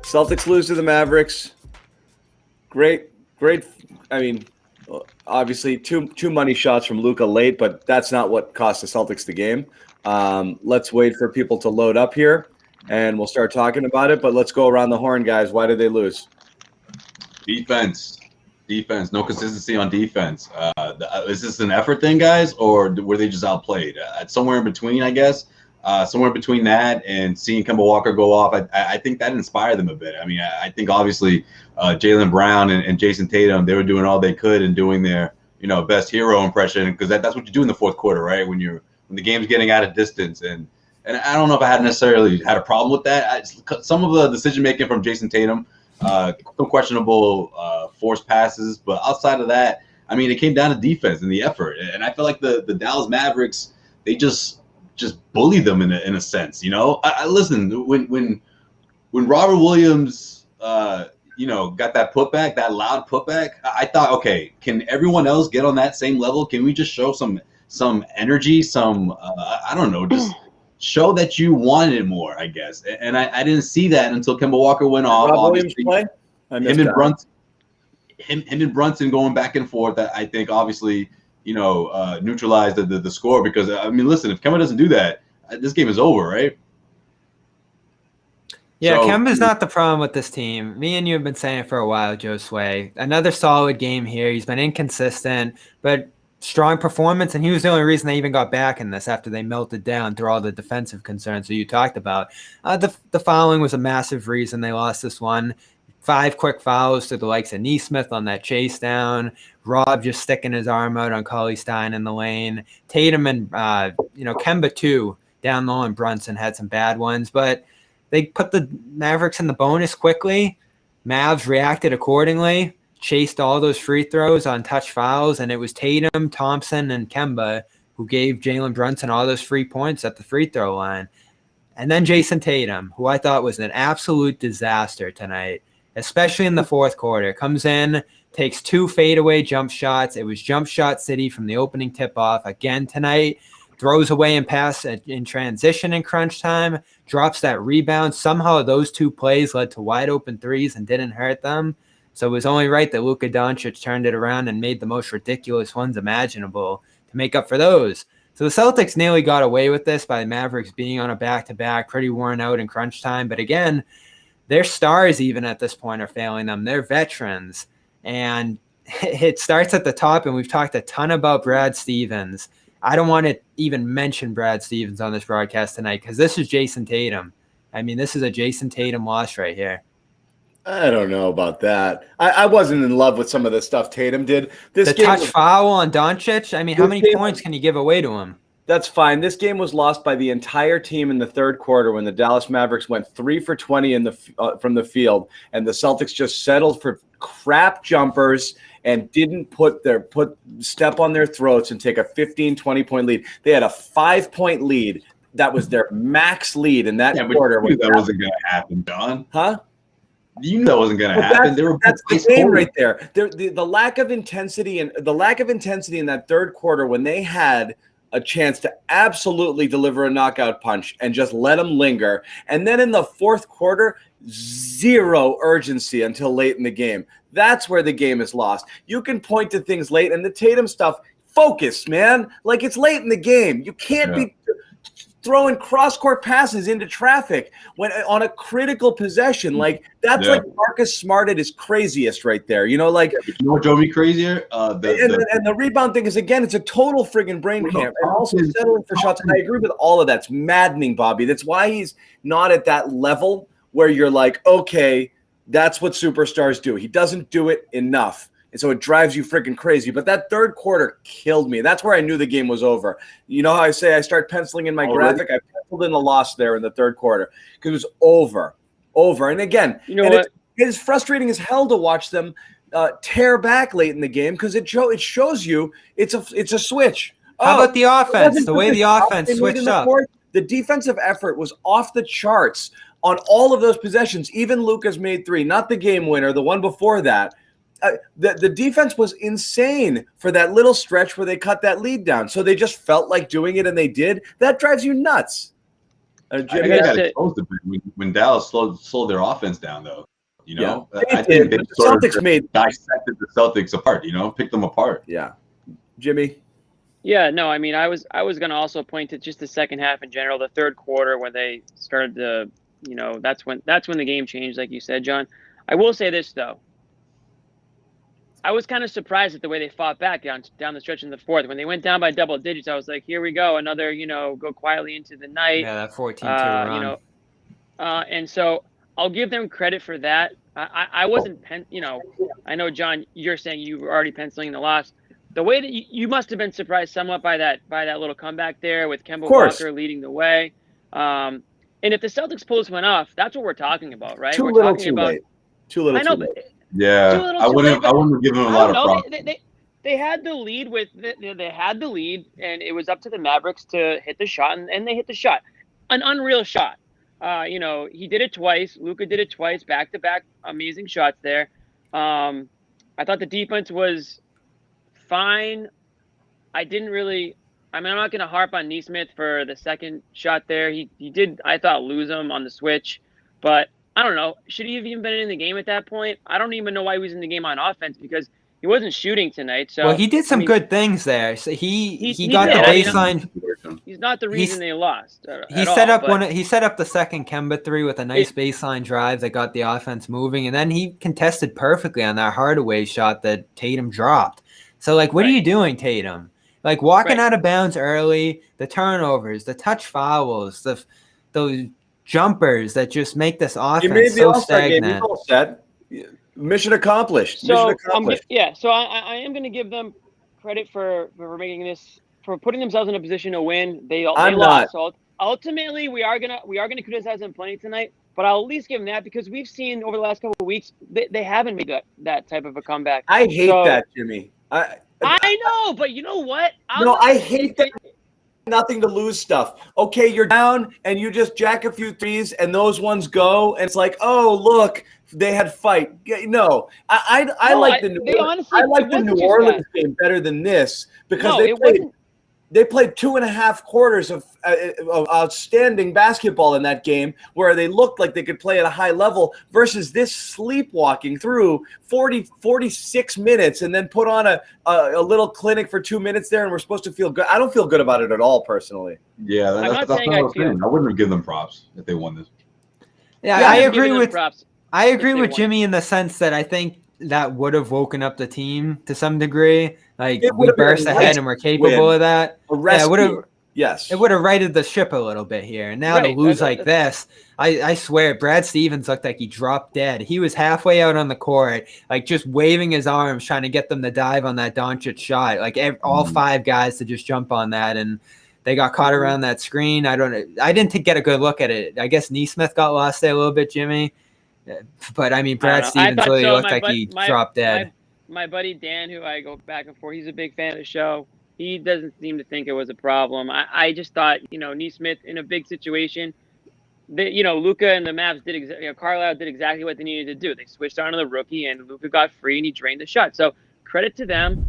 Celtics lose to the Mavericks. Great. I mean, obviously two money shots from Luka late, but that's not what cost the Celtics the game. Let's wait for people to load up here, and we'll start talking about it. But let's go around the horn, guys. Why did they lose? Defense. No consistency on defense. Is this an effort thing, guys, or were they just outplayed? Somewhere in between, I guess. Somewhere between that and seeing Kemba Walker go off, I think that inspired them a bit. I mean, I think obviously Jaylen Brown and Jayson Tatum, they were doing all they could and doing their best hero impression, because that's what you do in the fourth quarter, right? When the game's getting out of distance, and I don't know if I had necessarily had a problem with that. Some of the decision making from Jayson Tatum, some questionable forced passes, but outside of that, I mean, it came down to defense and the effort, and I feel like the Dallas Mavericks, they just bully them in a sense, I listen, when Robert Williams, got that putback, that loud putback, I thought, okay, can everyone else get on that same level? Can we just show some energy, I don't know, just show that you wanted it more, I guess. And I didn't see that until Kemba Walker went off. Rob Williams play? Him and Brunson going back and forth, I think obviously neutralize the score, because I mean, listen, if Kemba doesn't do that, this game is over, right? Yeah, so, Kemba's not the problem with this team. Me and you have been saying it for a while, Joe Sway. Another solid game here. He's been inconsistent, but strong performance, and he was the only reason they even got back in this after they melted down through all the defensive concerns that you talked about. The fouling was a massive reason they lost this one. 5 quick fouls to the likes of Nesmith on that chase down. Rob just sticking his arm out on Cauley-Stein in the lane. Tatum and Kemba too down low, and Brunson had some bad ones, but they put the Mavericks in the bonus quickly. Mavs reacted accordingly, chased all those free throws on touch fouls, and it was Tatum, Thompson, and Kemba who gave Jalen Brunson all those free points at the free throw line. And then Jayson Tatum, who I thought was an absolute disaster tonight, especially in the fourth quarter. Comes in, takes 2 fadeaway jump shots. It was jump shot city from the opening tip-off again tonight. Throws away and pass in transition in crunch time. Drops that rebound. Somehow those 2 plays led to wide open threes and didn't hurt them. So it was only right that Luka Doncic turned it around and made the most ridiculous ones imaginable to make up for those. So the Celtics nearly got away with this by the Mavericks being on a back-to-back, pretty worn out in crunch time. But again, their stars even at this point are failing them. They're veterans. And it starts at the top, and we've talked a ton about Brad Stevens. I don't want to even mention Brad Stevens on this broadcast tonight, because this is Jayson Tatum. I mean, this is a Jayson Tatum loss right here. I don't know about that. I wasn't in love with some of the stuff Tatum did. The touch foul on Doncic, I mean, how many points can you give away to him? That's fine. This game was lost by the entire team in the third quarter when the Dallas Mavericks went 3 for 20 from the field, and the Celtics just settled for crap jumpers and didn't step on their throats and take a 15, 20-point lead. They had a 5-point lead. That was their max lead in that quarter. That wasn't going to happen, Don. Huh? You knew that wasn't going to happen. That's the game right there. The lack of intensity in that third quarter, when they had a chance to absolutely deliver a knockout punch and just let them linger. And then in the fourth quarter, zero urgency until late in the game. That's where the game is lost. You can point to things late, and the Tatum stuff, focus, man. Like, it's late in the game. You can't be throwing cross-court passes into traffic when on a critical possession. Like, that's like Marcus Smart at his craziest right there. You know what drove me crazier? And the rebound thing is, again, it's a total friggin' brain camp. And also settling for shots. And I agree with all of that. It's maddening, Bobby. That's why he's not at that level where you're like, okay, that's what superstars do. He doesn't do it enough. And so it drives you freaking crazy. But that third quarter killed me. That's where I knew the game was over. You know how I say I start penciling in my graphic? I penciled in the loss there in the third quarter because it was over. And again, it is frustrating as hell to watch them tear back late in the game because it shows you it's a switch. How about the offense? The way the offense switched up. The defensive effort was off the charts on all of those possessions. Even Luka's made 3, not the game winner, the one before that. The defense was insane for that little stretch where they cut that lead down. So they just felt like doing it, and they did. That drives you nuts. I Jimmy, think that exposed a bit when Dallas slowed their offense down, though. You know, yeah, I think they the sort Celtics of dissected the Celtics apart. You know, picked them apart. Yeah, Jimmy. Yeah, no, I mean, I was going to also point to just the second half in general, the third quarter when they started to, that's when the game changed, like you said, John. I will say this though. I was kind of surprised at the way they fought back down the stretch in the fourth. When they went down by double digits, I was like, here we go, another, go quietly into the night. Yeah, that 14-2 run. And so I'll give them credit for that. I wasn't, I know, John, you're saying you were already penciling the loss. The way that you must have been surprised somewhat by that little comeback there with Kemba Walker leading the way. And if the Celtics pull this one off, that's what we're talking about, right? Too little, too late. Too little, too late. Yeah, I wouldn't have given them a lot of props. They had the lead and it was up to the Mavericks to hit the shot, and they hit the shot, an unreal shot. He did it twice. Luka did it twice, back-to-back amazing shots there. I thought the defense was fine. I'm not going to harp on Nesmith for the second shot there. He did, I thought, lose him on the switch, but I don't know. Should he have even been in the game at that point? I don't even know why he was in the game on offense because he wasn't shooting tonight. So he did some good things there. So he got did. the baseline. He's not the reason they lost. He set up the second Kemba three with a nice baseline drive that got the offense moving, and then he contested perfectly on that Hardaway shot that Tatum dropped. So what are you doing, Tatum? Walking out of bounds early, the turnovers, the touch fouls, those jumpers that just make this offense so stagnant. All set. Mission accomplished. So I am going to give them credit for making this, for putting themselves in a position to win. They lost. So ultimately, we are gonna criticize them plenty tonight. But I'll at least give them that because we've seen over the last couple of weeks they haven't made that type of a comeback. I hate that, Jimmy. I know, but you know what? I hate that. Nothing to lose stuff. Okay, you're down and you just jack a few threes and those ones go and it's like, oh look, they had fight. No, I like the New Orleans game better than this because they played 2.5 quarters of outstanding basketball in that game where they looked like they could play at a high level versus this sleepwalking through 46 minutes and then put on a little clinic for 2 minutes there and we're supposed to feel good. I don't feel good about it at all personally. Yeah, that's what I was saying. I wouldn't have given them props if they won this. Yeah, I agree with Jimmy in the sense that I think that would have woken up the team to some degree. We burst ahead and we're capable of that. It would have righted the ship a little bit here. And now to lose like this, I swear, Brad Stevens looked like he dropped dead. He was halfway out on the court, just waving his arms, trying to get them to dive on that Doncic shot. All 5 guys to just jump on that, and they got caught around that screen. I didn't get a good look at it. I guess Nesmith got lost there a little bit, Jimmy. But I mean, Brad Stevens really looked like he dropped dead. My buddy Dan, who I go back and forth, he's a big fan of the show. He doesn't seem to think it was a problem. I just thought, Nesmith in a big situation, Luka and the Mavs did Carlisle did exactly what they needed to do. They switched on to the rookie, and Luka got free and he drained the shot. So credit to them.